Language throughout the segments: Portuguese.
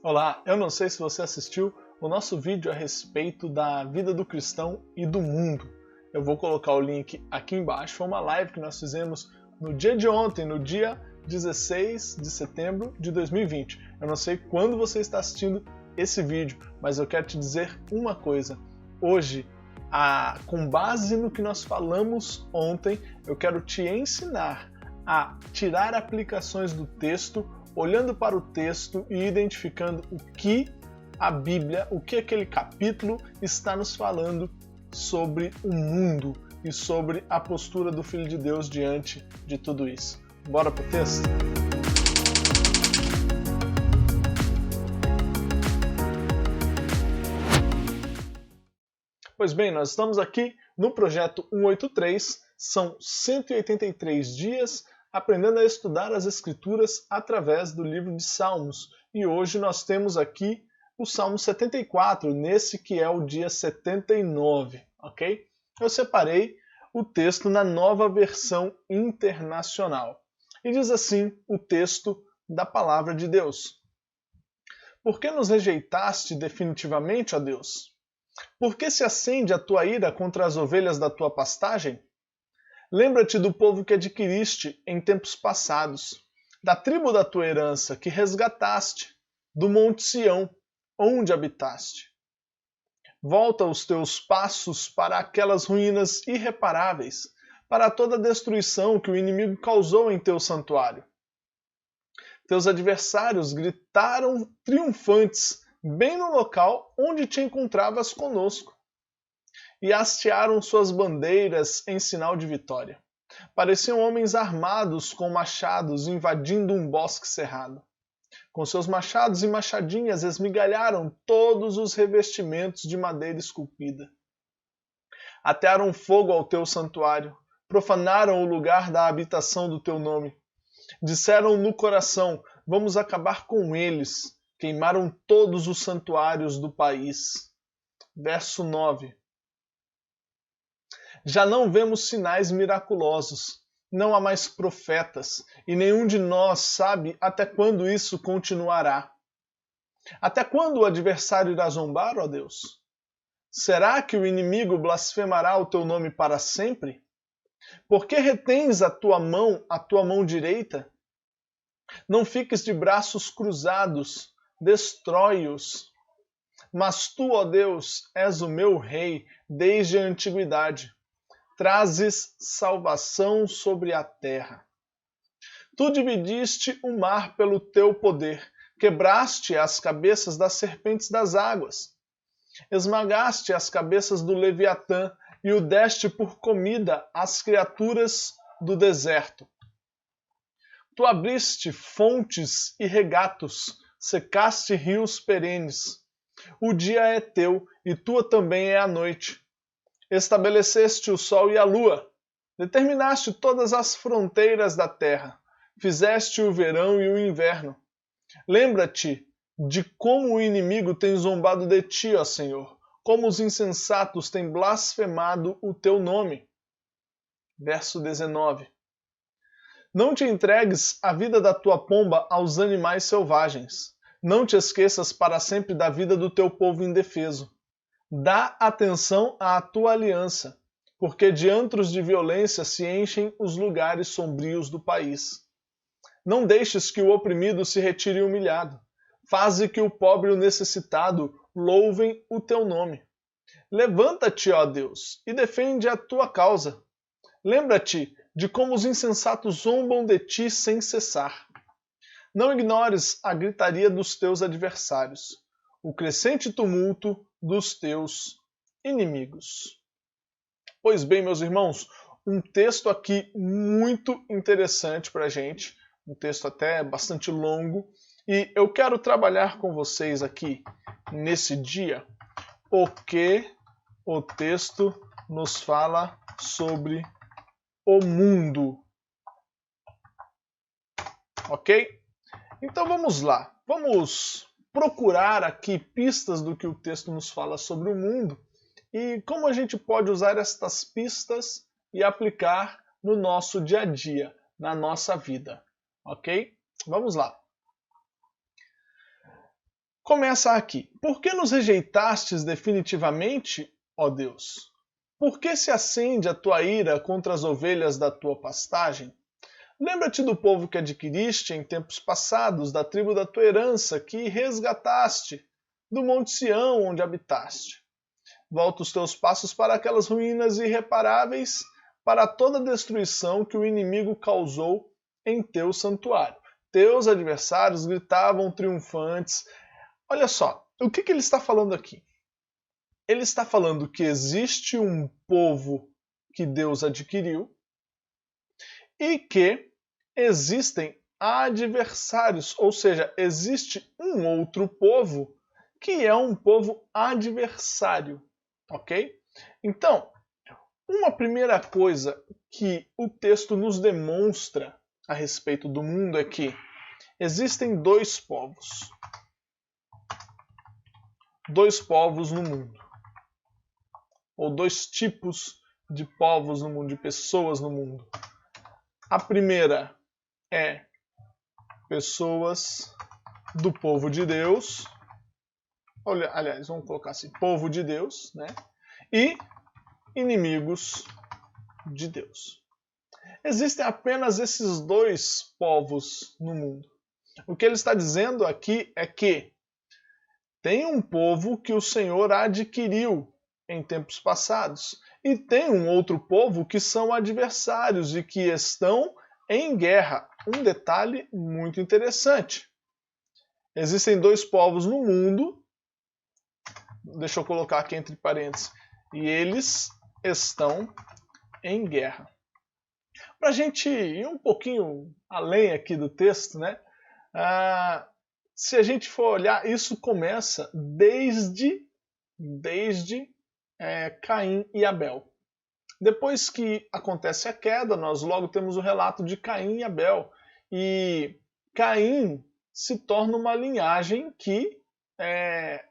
Olá, eu não sei se você assistiu o nosso vídeo a respeito da vida do cristão e do mundo. Eu vou colocar o link aqui embaixo. Foi uma live que nós fizemos no dia de ontem, no dia 16 de setembro de 2020. Eu não sei quando você está assistindo esse vídeo, mas eu quero te dizer uma coisa. Hoje, com base no que nós falamos ontem, eu quero te ensinar a tirar aplicações do texto, olhando para o texto e identificando o que a Bíblia, o que aquele capítulo está nos falando sobre o mundo e sobre a postura do Filho de Deus diante de tudo isso. Bora pro texto? Pois bem, nós estamos aqui no projeto 183, são 183 dias aprendendo a estudar as Escrituras através do livro de Salmos. E hoje nós temos aqui o Salmo 74, nesse que é o dia 79, ok? Eu separei o texto na Nova Versão Internacional. E diz assim o texto da Palavra de Deus. Por que nos rejeitaste definitivamente, ó Deus? Por que se acende a tua ira contra as ovelhas da tua pastagem? Lembra-te do povo que adquiriste em tempos passados, da tribo da tua herança que resgataste, do monte Sião, onde habitaste. Volta os teus passos para aquelas ruínas irreparáveis, para toda a destruição que o inimigo causou em teu santuário. Teus adversários gritaram triunfantes, bem no local onde te encontravas conosco, e hastearam suas bandeiras em sinal de vitória. Pareciam homens armados com machados invadindo um bosque cerrado. Com seus machados e machadinhas esmigalharam todos os revestimentos de madeira esculpida. Atearam fogo ao teu santuário, profanaram o lugar da habitação do teu nome. Disseram no coração, vamos acabar com eles. Queimaram todos os santuários do país. Verso 9. Já não vemos sinais miraculosos, não há mais profetas, e nenhum de nós sabe até quando isso continuará. Até quando o adversário irá zombar, ó Deus? Será que o inimigo blasfemará o teu nome para sempre? Por que retens a tua mão direita? Não fiques de braços cruzados, destrói-os. Mas tu, ó Deus, és o meu rei desde a antiguidade. Trazes salvação sobre a terra. Tu dividiste o mar pelo teu poder, quebraste as cabeças das serpentes das águas, esmagaste as cabeças do Leviatã e o deste por comida às criaturas do deserto. Tu abriste fontes e regatos, secaste rios perenes. O dia é teu e tua também é a noite. Estabeleceste o sol e a lua, determinaste todas as fronteiras da terra, fizeste o verão e o inverno. Lembra-te de como o inimigo tem zombado de ti, ó Senhor, como os insensatos têm blasfemado o teu nome. Verso 19. Não te entregues a vida da tua pomba aos animais selvagens. Não te esqueças para sempre da vida do teu povo indefeso. Dá atenção à tua aliança, porque de antros de violência se enchem os lugares sombrios do país. Não deixes que o oprimido se retire humilhado. Faze que o pobre e o necessitado louvem o teu nome. Levanta-te, ó Deus, e defende a tua causa. Lembra-te de como os insensatos zombam de ti sem cessar. Não ignores a gritaria dos teus adversários, o crescente tumulto dos teus inimigos. Pois bem, meus irmãos, um texto aqui muito interessante para a gente, um texto até bastante longo, e eu quero trabalhar com vocês aqui nesse dia o que o texto nos fala sobre o mundo. Ok? Então vamos lá, vamos procurar aqui pistas do que o texto nos fala sobre o mundo e como a gente pode usar estas pistas e aplicar no nosso dia a dia, na nossa vida, ok? Vamos lá. Começa aqui. Por que nos rejeitastes definitivamente, ó Deus? Por que se acende a tua ira contra as ovelhas da tua pastagem? Lembra-te do povo que adquiriste em tempos passados, da tribo da tua herança, que resgataste, do monte Sião, onde habitaste. Volta os teus passos para aquelas ruínas irreparáveis, para toda a destruição que o inimigo causou em teu santuário. Teus adversários gritavam triunfantes. Olha só, o que ele está falando aqui? Ele está falando que existe um povo que Deus adquiriu e que existem adversários, ou seja, existe um outro povo que é um povo adversário, ok? Então, uma primeira coisa que o texto nos demonstra a respeito do mundo é que existem dois povos. Dois povos no mundo. Ou dois tipos de povos no mundo, de pessoas no mundo. A primeira é pessoas do povo de Deus. Olha, aliás, vamos colocar assim, povo de Deus, né? E inimigos de Deus. Existem apenas esses dois povos no mundo. O que ele está dizendo aqui é que tem um povo que o Senhor adquiriu em tempos passados e tem um outro povo que são adversários e que estão em guerra. Um detalhe muito interessante. Existem dois povos no mundo, deixa eu colocar aqui entre parênteses, e eles estão em guerra. Para a gente ir um pouquinho além aqui do texto, né? Se a gente for olhar, isso começa desde Caim e Abel. Depois que acontece a queda, nós logo temos o relato de Caim e Abel. E Caim se torna uma linhagem que é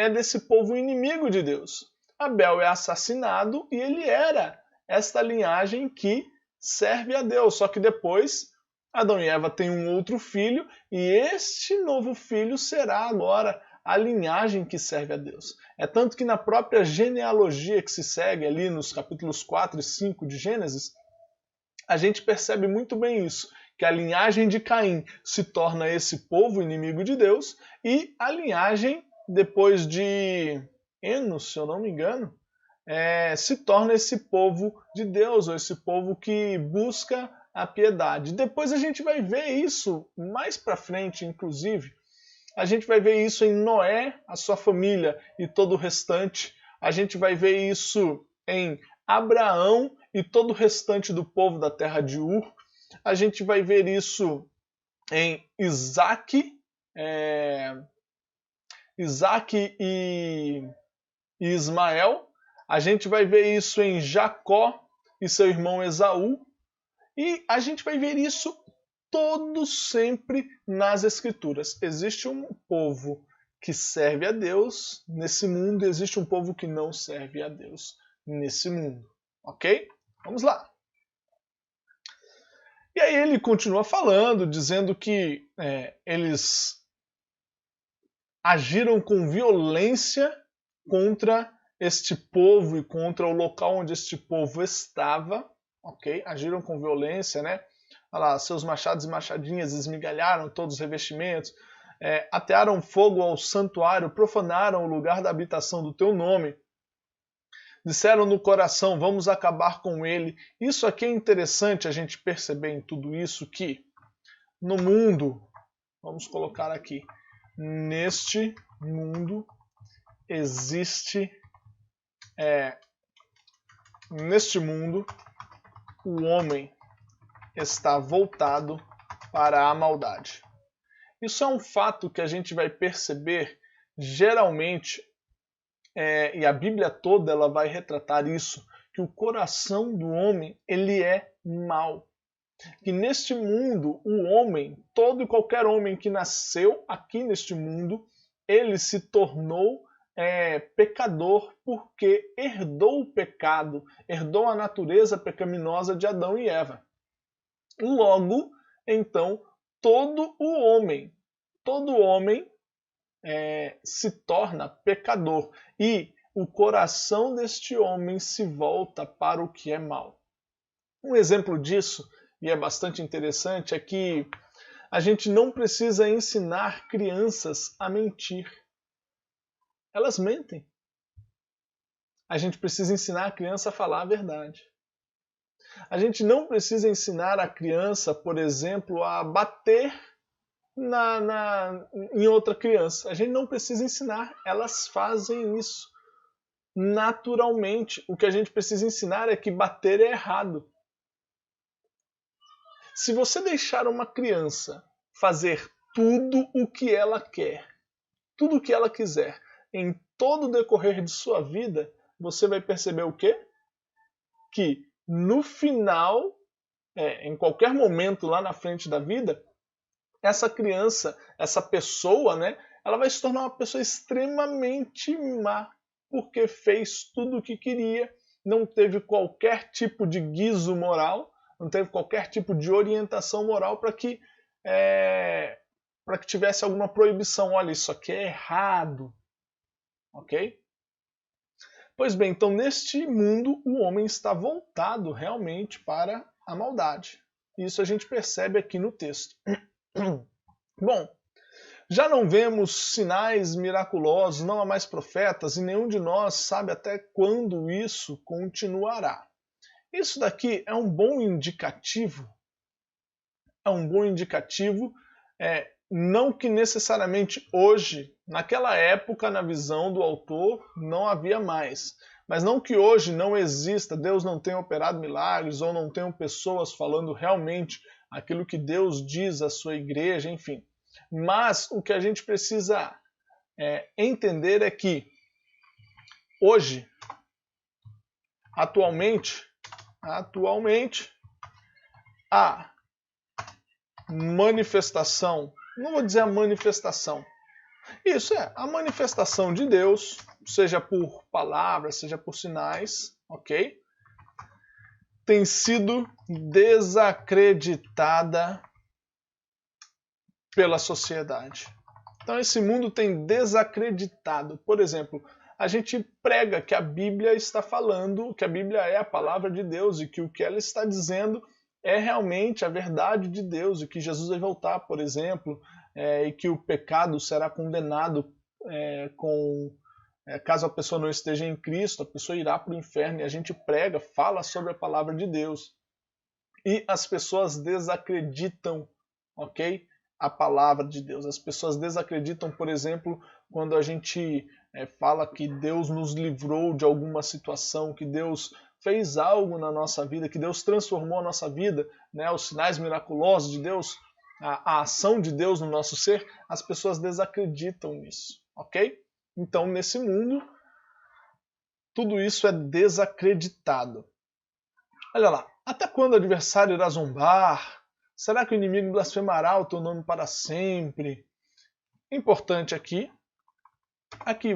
desse povo inimigo de Deus. Abel é assassinado e ele era esta linhagem que serve a Deus. Só que depois Adão e Eva têm um outro filho e este novo filho será agora a linhagem que serve a Deus. É tanto que na própria genealogia que se segue ali nos capítulos 4 e 5 de Gênesis, a gente percebe muito bem isso, que a linhagem de Caim se torna esse povo inimigo de Deus e a linhagem depois de Enos, se eu não me engano, se torna esse povo de Deus, ou esse povo que busca a piedade. Depois a gente vai ver isso mais para frente, inclusive. A gente vai ver isso em Noé, a sua família e todo o restante. A gente vai ver isso em Abraão e todo o restante do povo da terra de Ur. A gente vai ver isso em Isaac e Ismael. A gente vai ver isso em Jacó e seu irmão Esaú. E a gente vai ver isso todo sempre nas Escrituras. Existe um povo que serve a Deus nesse mundo e existe um povo que não serve a Deus nesse mundo. Ok? Vamos lá. E aí ele continua falando, dizendo que eles agiram com violência contra este povo e contra o local onde este povo estava, ok? Agiram com violência, né? Olha lá, seus machados e machadinhas esmigalharam todos os revestimentos, atearam fogo ao santuário, profanaram o lugar da habitação do teu nome. Disseram no coração, vamos acabar com ele. Isso aqui é interessante a gente perceber em tudo isso que no mundo, vamos colocar aqui, neste mundo existe, neste mundo, o homem está voltado para a maldade. Isso é um fato que a gente vai perceber geralmente, e a Bíblia toda ela vai retratar isso, que o coração do homem ele é mau. Que neste mundo, o homem, todo e qualquer homem que nasceu aqui neste mundo, ele se tornou pecador porque herdou o pecado, herdou a natureza pecaminosa de Adão e Eva. Logo, então, todo o homem, todo homem se torna pecador e o coração deste homem se volta para o que é mal. Um exemplo disso, e é bastante interessante, é que a gente não precisa ensinar crianças a mentir. Elas mentem. A gente precisa ensinar a criança a falar a verdade. A gente não precisa ensinar a criança, por exemplo, a bater em outra criança. A gente não precisa ensinar, elas fazem isso naturalmente. O que a gente precisa ensinar é que bater é errado. Se você deixar uma criança fazer tudo o que ela quer, tudo o que ela quiser, em todo o decorrer de sua vida, você vai perceber o quê? Que no final, em qualquer momento lá na frente da vida, essa criança, essa pessoa, né, ela vai se tornar uma pessoa extremamente má, porque fez tudo o que queria, não teve qualquer tipo de guizo moral, não teve qualquer tipo de orientação moral para que tivesse alguma proibição. Olha, isso aqui é errado. Ok? Pois bem, então neste mundo o homem está voltado realmente para a maldade. Isso a gente percebe aqui no texto. Bom, já não vemos sinais miraculosos, não há mais profetas, e nenhum de nós sabe até quando isso continuará. Isso daqui é um bom indicativo. É um bom indicativo, não que necessariamente hoje, naquela época, na visão do autor, não havia mais. Mas não que hoje não exista, Deus não tenha operado milagres, ou não tenham pessoas falando realmente aquilo que Deus diz à sua igreja, enfim. Mas o que a gente precisa entender é que hoje, atualmente, a manifestação, não vou dizer a manifestação, isso a manifestação de Deus, seja por palavras, seja por sinais, ok? Tem sido desacreditada pela sociedade. Então esse mundo tem desacreditado. Por exemplo, a gente prega que a Bíblia está falando, que a Bíblia é a palavra de Deus e que o que ela está dizendo é realmente a verdade de Deus e que Jesus vai voltar, por exemplo, e que o pecado será condenado caso a pessoa não esteja em Cristo, a pessoa irá para o inferno, e a gente prega, fala sobre a palavra de Deus. E as pessoas desacreditam, ok? A palavra de Deus. As pessoas desacreditam, por exemplo, quando a gente fala que Deus nos livrou de alguma situação, que Deus fez algo na nossa vida, que Deus transformou a nossa vida, né? Os sinais miraculosos de Deus, a ação de Deus no nosso ser, as pessoas desacreditam nisso, ok? Então, nesse mundo, tudo isso é desacreditado. Olha lá, até quando o adversário irá zombar? Será que o inimigo blasfemará o teu nome para sempre? Importante aqui,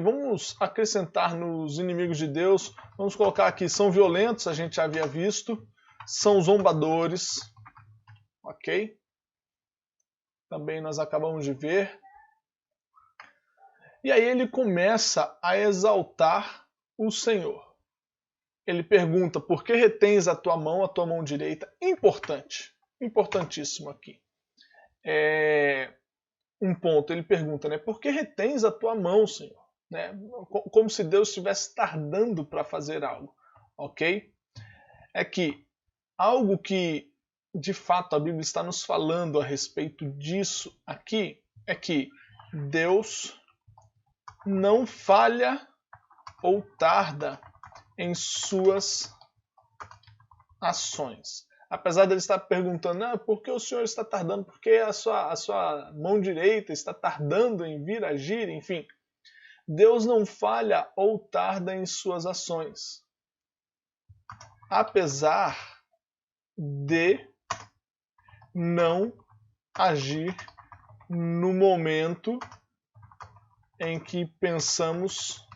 vamos acrescentar nos inimigos de Deus, vamos colocar aqui, são violentos, a gente já havia visto, são zombadores, ok? Também nós acabamos de ver. E aí ele começa a exaltar o Senhor. Ele pergunta, por que retens a tua mão direita? Importante, importantíssimo aqui. Um ponto, ele pergunta, né? Por que retens a tua mão, Senhor? Né? Como se Deus estivesse tardando para fazer algo, ok? É que algo que, de fato, a Bíblia está nos falando a respeito disso aqui, é que Deus não falha ou tarda em suas ações. Apesar de ele estar perguntando, por que o Senhor está tardando? Por que a sua mão direita está tardando em vir agir? Enfim, Deus não falha ou tarda em suas ações. Apesar de não agir no momento em que pensamos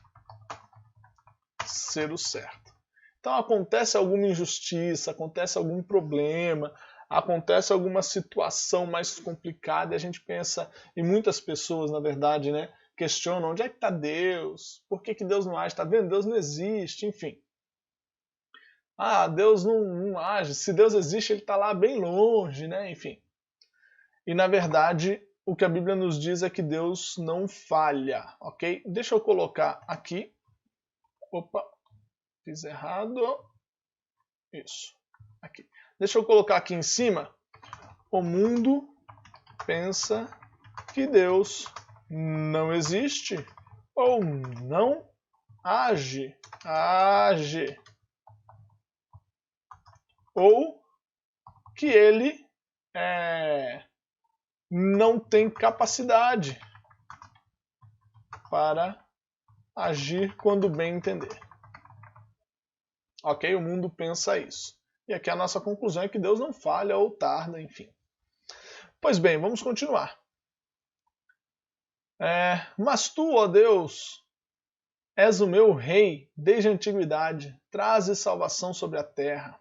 ser o certo. Então acontece alguma injustiça, acontece algum problema, acontece alguma situação mais complicada e a gente pensa, e muitas pessoas, na verdade, né, questionam onde é que está Deus, por que Deus não age, está vendo? Deus não existe, enfim. Deus não age, se Deus existe ele está lá bem longe, né, enfim. E na verdade, o que a Bíblia nos diz é que Deus não falha, ok? Deixa eu colocar aqui, opa, fiz errado, isso, aqui. Deixa eu colocar aqui em cima, o mundo pensa que Deus não existe ou não age, ou que ele não tem capacidade para agir quando bem entender. Ok? O mundo pensa isso. E aqui a nossa conclusão é que Deus não falha ou tarda, enfim. Pois bem, vamos continuar. Mas tu, ó Deus, és o meu rei desde a antiguidade, trazes salvação sobre a terra.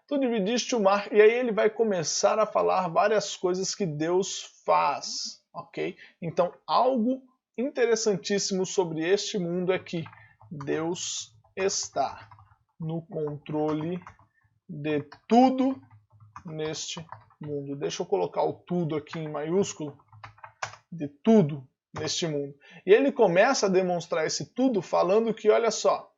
Tu dividiste o mar, e aí ele vai começar a falar várias coisas que Deus faz, ok? Então, algo interessantíssimo sobre este mundo é que Deus está no controle de tudo neste mundo. Deixa eu colocar o tudo aqui em maiúsculo, de tudo neste mundo. E ele começa a demonstrar esse tudo falando que, olha só,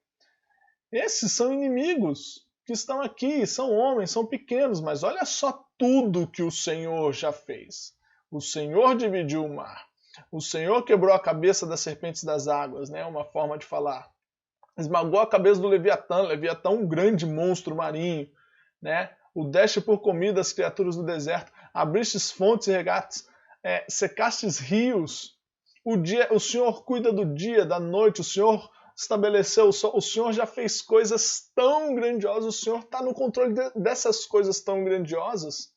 esses são inimigos que estão aqui, são homens, são pequenos, mas olha só tudo que o Senhor já fez. O Senhor dividiu o mar. O Senhor quebrou a cabeça das serpentes das águas, né? Uma forma de falar. Esmagou a cabeça do Leviatã. Leviatã, um grande monstro marinho, né? O deste por comida as criaturas do deserto. Abristes fontes e regates, secastes rios. O Senhor cuida do dia, da noite. O Senhor estabeleceu o sol. O Senhor já fez coisas tão grandiosas. O Senhor está no controle dessas coisas tão grandiosas.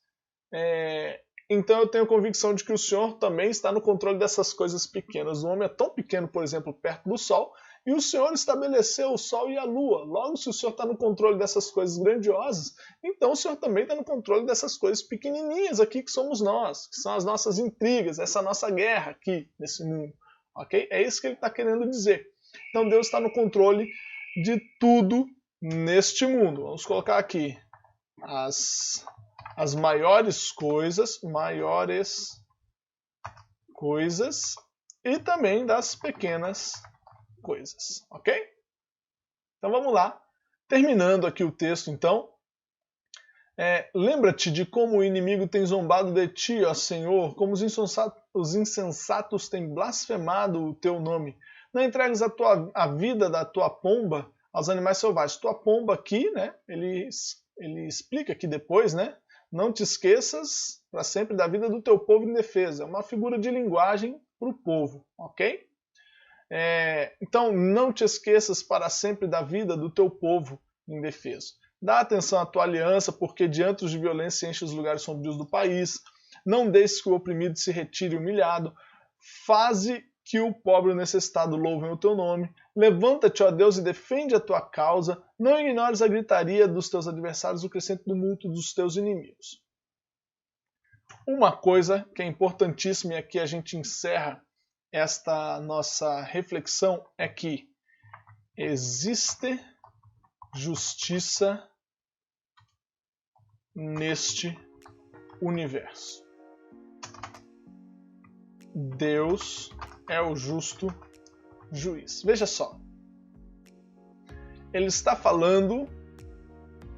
Então eu tenho convicção de que o Senhor também está no controle dessas coisas pequenas. O homem é tão pequeno, por exemplo, perto do sol, e o Senhor estabeleceu o sol e a lua. Logo, se o Senhor está no controle dessas coisas grandiosas, então o Senhor também está no controle dessas coisas pequenininhas aqui que somos nós, que são as nossas intrigas, essa nossa guerra aqui nesse mundo. Ok? É isso que ele está querendo dizer. Então Deus está no controle de tudo neste mundo. Vamos colocar aqui as maiores coisas e também das pequenas coisas, ok? Então vamos lá, terminando aqui o texto então. Lembra-te de como o inimigo tem zombado de ti, ó Senhor, como os insensatos têm blasfemado o teu nome. Não entregues a vida da tua pomba aos animais selvagens. Tua pomba aqui, né? Ele explica aqui depois, né? Não te esqueças para sempre da vida do teu povo em defesa. É uma figura de linguagem para o povo, ok? Então, não te esqueças para sempre da vida do teu povo em defesa. Dá atenção à tua aliança, porque diante de violência enche os lugares sombrios do país. Não deixes que o oprimido se retire humilhado. Faze que o pobre e o necessitado louvem o teu nome. Levanta-te, ó Deus, e defende a tua causa. Não ignores a gritaria dos teus adversários, o crescente tumulto dos teus inimigos. Uma coisa que é importantíssima, e aqui a gente encerra esta nossa reflexão, é que existe justiça neste universo. Deus é o justo juiz. Veja só. Ele está falando,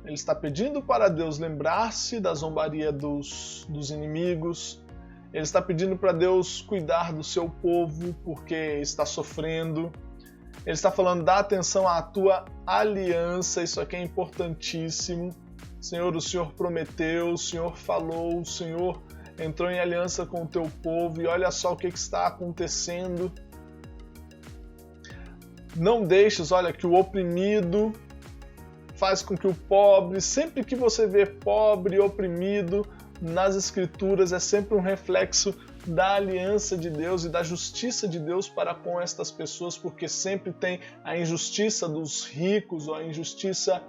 ele está pedindo para Deus lembrar-se da zombaria dos inimigos. Ele está pedindo para Deus cuidar do seu povo porque está sofrendo. Ele está falando, dá atenção à tua aliança, isso aqui é importantíssimo. Senhor, o Senhor prometeu, o Senhor falou, o Senhor entrou em aliança com o teu povo e olha só o que está acontecendo. Não deixes, olha, que o oprimido faz com que o pobre, sempre que você vê pobre e oprimido nas Escrituras, é sempre um reflexo da aliança de Deus e da justiça de Deus para com estas pessoas, porque sempre tem a injustiça dos ricos ou a injustiça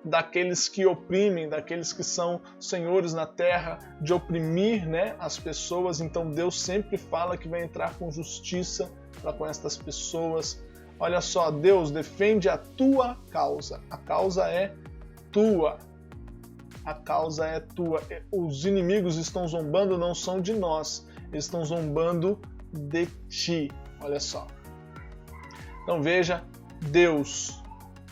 daqueles que oprimem, daqueles que são senhores na terra, de oprimir, né, as pessoas. Então Deus sempre fala que vai entrar com justiça para com estas pessoas. Olha só, Deus defende a tua causa. A causa é tua. A causa é tua. Os inimigos estão zombando, não são de nós. Eles estão zombando de ti. Olha só. Então veja, Deus,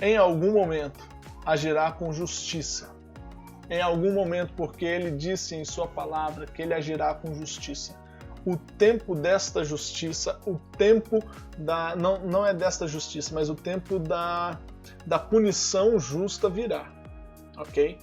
em algum momento, agirá com justiça. Em algum momento, porque Ele disse em sua palavra que Ele agirá com justiça. O tempo desta justiça, o tempo da... Não é desta justiça, mas o tempo da punição justa virá. Ok?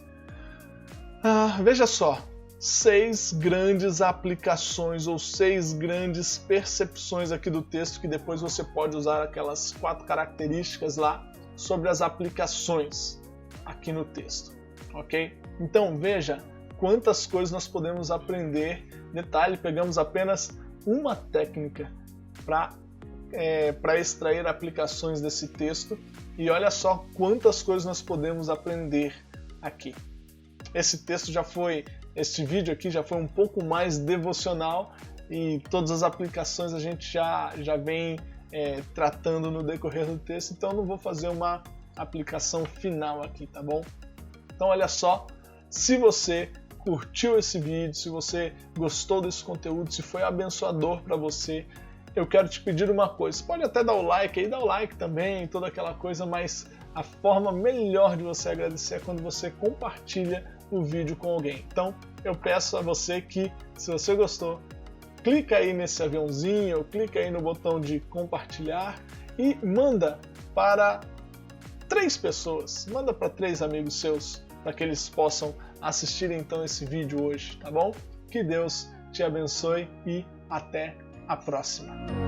Veja só, 6 grandes aplicações ou 6 grandes percepções aqui do texto, que depois você pode usar aquelas 4 características lá sobre as aplicações aqui no texto, ok? Então veja quantas coisas nós podemos aprender. Detalhe, pegamos apenas uma técnica para extrair aplicações desse texto e olha só quantas coisas nós podemos aprender aqui. Este vídeo aqui já foi um pouco mais devocional e todas as aplicações a gente já vem tratando no decorrer do texto, então eu não vou fazer uma aplicação final aqui, tá bom? Então olha só, se você curtiu esse vídeo, se você gostou desse conteúdo, se foi abençoador para você, eu quero te pedir uma coisa. Você pode até dar o like aí, dá o like também, toda aquela coisa, mas a forma melhor de você agradecer é quando você compartilha o vídeo com alguém. Então eu peço a você que, se você gostou, clica aí nesse aviãozinho, clica aí no botão de compartilhar e manda para 3 pessoas, manda para 3 amigos seus, para que eles possam assistir então esse vídeo hoje, tá bom? Que Deus te abençoe e até a próxima.